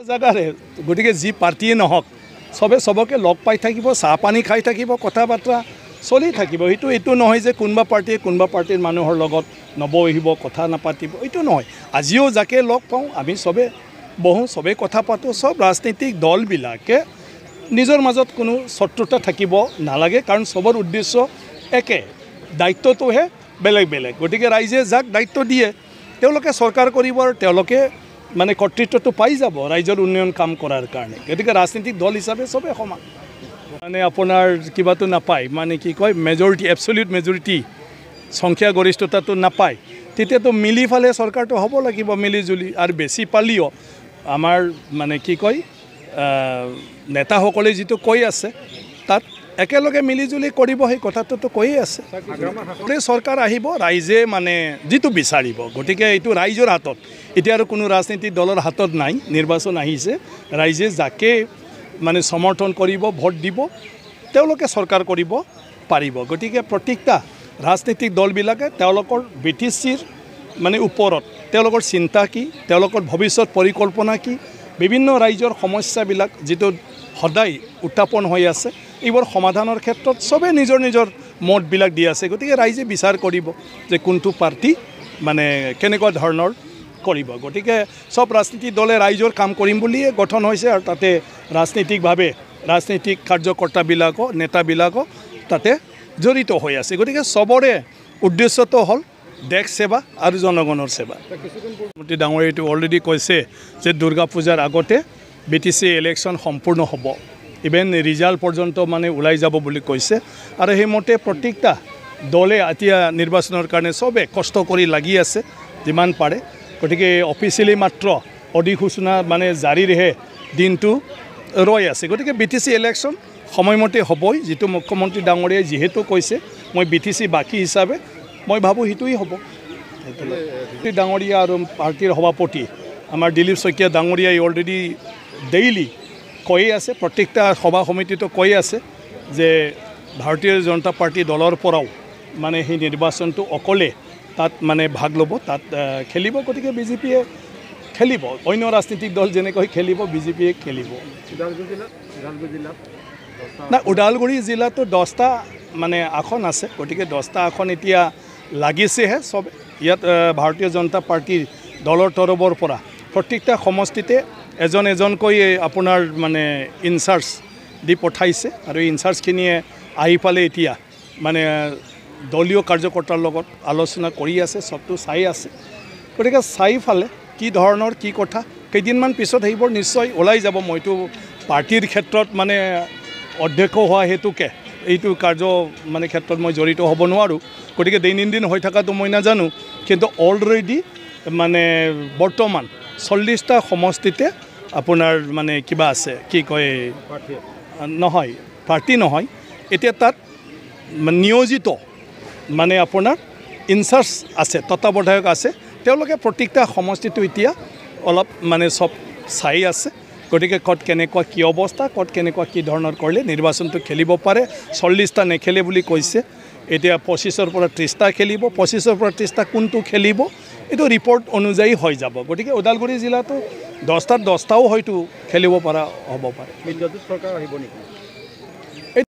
জাগাৰে গতিকে যি পাৰ্টিয়ে নহওক সবে সবকে লগ পাই থাকিব, চাহ পানী খাই থাকিব, কথা বাৰ্তা চলি থাকিব। এইটো নহয় যে কোনোবা পাৰ্টিৰ মানুহৰ লগত নবহিব, কথা নাপাতিব, এইটো নহয়। আজিও যাকে লগ পাওঁ আমি সবে বহোঁ, সবে কথা পাতোঁ। সব ৰাজনৈতিক দলবিলাকে নিজৰ মাজত কোনো শত্ৰুতা থাকিব নালাগে, কাৰণ সবৰ উদ্দেশ্য একে, দায়িত্বটোহে বেলেগ বেলেগ। গতিকে ৰাইজে যাক দায়িত্ব দিয়ে তেওঁলোকে চৰকাৰ কৰিব আৰু তেওঁলোকে মানে কৰ্তৃত্বটো পাই যাব ৰাইজৰ উন্নয়ন কাম কৰাৰ কাৰণে। গতিকে ৰাজনৈতিক দল হিচাপে সবে সমান, মানে আপোনাৰ কিবাটো নাপায়, মানে কি কয় মেজৰিটি, এবছলিউট মেজৰিটি, সংখ্যাগৰিষ্ঠতাটো নাপায়, তেতিয়াতো মিলি ফালে চৰকাৰটো হ'ব লাগিব মিলিজুলি। আৰু বেছি পালিও আমাৰ মানে কি কয় নেতাসকলে যিটো কৈ আছে তাত একেলগে মিলিজুলি কৰিব, সেই কথাটোতো কৈয়ে আছে। চৰকাৰ আহিব, ৰাইজে মানে যিটো বিচাৰিব, গতিকে এইটো ৰাইজৰ হাতত। এতিয়া আৰু কোনো ৰাজনীতিক দলৰ হাতত নাই, নিৰ্বাচন আহিছে, ৰাইজে যাকে মানে সমৰ্থন কৰিব, ভোট দিব, তেওঁলোকে চৰকাৰ কৰিব পাৰিব। গতিকে প্ৰত্যেকটা ৰাজনৈতিক দলবিলাকে তেওঁলোকৰ BTCৰ মানে ওপৰত তেওঁলোকৰ চিন্তা কি, তেওঁলোকৰ ভৱিষ্যত পৰিকল্পনা কি, বিভিন্ন ৰাইজৰ সমস্যাবিলাক যিটো সদায় উত্থাপন হৈ আছে, এইবোৰ সমাধানৰ ক্ষেত্ৰত সবে নিজৰ নিজৰ মতবিলাক দি আছে। গতিকে ৰাইজে বিচাৰ কৰিব যে কোনটো পাৰ্টি মানে কেনেকুৱা ধৰণৰ কৰিব। গতিকে সব ৰাজনীতিক দলে ৰাইজৰ কাম কৰিম বুলিয়ে গঠন হৈছে, আৰু তাতে ৰাজনৈতিকভাৱে ৰাজনৈতিক কাৰ্যকৰ্তাবিলাকো নেতাবিলাকো তাতে জড়িত হৈ আছে। গতিকে সবৰে উদ্দেশ্যটো হ'ল দেশ সেৱা আৰু জনগণৰ সেৱা। মুখ্যমন্ত্ৰী ডাঙৰীয়াটো অলৰেডি কৈছে যে দুৰ্গা পূজাৰ আগতে BTC ইলেকশ্যন সম্পূৰ্ণ হ'ব, ইভেন ৰিজাল্ট পৰ্যন্ত মানে ওলাই যাব বুলি কৈছে। আৰু সেইমতে প্ৰত্যেকটা দলে এতিয়া নিৰ্বাচনৰ কাৰণে সবে কষ্ট কৰি লাগি আছে যিমান পাৰে। গতিকে অফিচিয়েলি মাত্ৰ অধিসূচনা মানে জাৰিৰহে দিনটো ৰৈ আছে। গতিকে BTC ইলেকশ্যন সময়মতে হ'বই, যিটো মুখ্যমন্ত্ৰী ডাঙৰীয়াই যিহেতু কৈছে, মই BTC বাকী হিচাপে মই ভাবোঁ সেইটোৱেই হ'ব। ডাঙৰীয়া আৰু পাৰ্টিৰ সভাপতি আমাৰ দিলীপ শইকীয়া ডাঙৰীয়াই অলৰেডি ডেইলি কৈয়ে আছে, প্ৰত্যেকটা সভা সমিতিটো কৈয়ে আছে যে ভাৰতীয় জনতা পাৰ্টি দলৰ পৰাও মানে সেই নিৰ্বাচনটো অকলে তাত মানে ভাগ ল'ব, তাত খেলিব। গতিকে BJPয়ে খেলিব, অন্য ৰাজনৈতিক দল যেনেকৈ খেলিব BJPয়ে খেলিব। না, ওদালগুৰি জিলাতো 10টা মানে আসন আছে, গতিকে 10টা আসন এতিয়া লাগিছেহে চব। ইয়াত ভাৰতীয় জনতা পাৰ্টিৰ দলৰ তৰফৰ পৰা প্ৰত্যেকটা সমষ্টিতে এজন এজনকৈ আপোনাৰ মানে ইনচাৰ্জ দি পঠাইছে, আৰু ইনচাৰ্জখিনিয়ে আহি পালে এতিয়া মানে দলীয় কাৰ্যকৰ্তাৰ লগত আলোচনা কৰি আছে, সবটো চাই আছে। গতিকে চাই ফালে কি ধৰণৰ কি কথা কেইদিনমান পিছত সেইবোৰ নিশ্চয় ওলাই যাব। মইতো পাৰ্টিৰ ক্ষেত্ৰত মানে অধ্যক্ষ হোৱা হেতুকে এইটো কাৰ্য মানে ক্ষেত্ৰত মই জড়িত হ'ব নোৱাৰোঁ, গতিকে দৈনন্দিন হৈ থকাটো মই নাজানো। কিন্তু অলৰেডি মানে বৰ্তমান 40টা সমষ্টিতে আপোনাৰ মানে কিবা আছে, কি কয় নহয় পাৰ্টি নহয়, এতিয়া তাত নিয়োজিত মানে আপোনাৰ ইনচাৰ্জ আছে, তত্ত্বাৱধায়ক আছে, তেওঁলোকে প্ৰত্যেকটা সমষ্টিটো এতিয়া অলপ মানে সব চাই আছে। গতিকে ক'ত কেনেকুৱা কি অৱস্থা, ক'ত কেনেকুৱা কি ধৰণৰ কৰিলে নিৰ্বাচনটো খেলিব পাৰে। 40টা নেখেলে বুলি কৈছে, এতিয়া 25ৰ পৰা 30টা খেলিব, 25ৰ পৰা 30টা কোনটো খেলিব এইটো ৰিপৰ্ট অনুযায়ী হৈ যাব। গতিকে ওদালগুৰি জিলাটো 10টাত 10টাও হয়তো খেলিব পৰা হ'ব পাৰে। মিত্ৰজোঁট চৰকাৰ আহিব নেকি?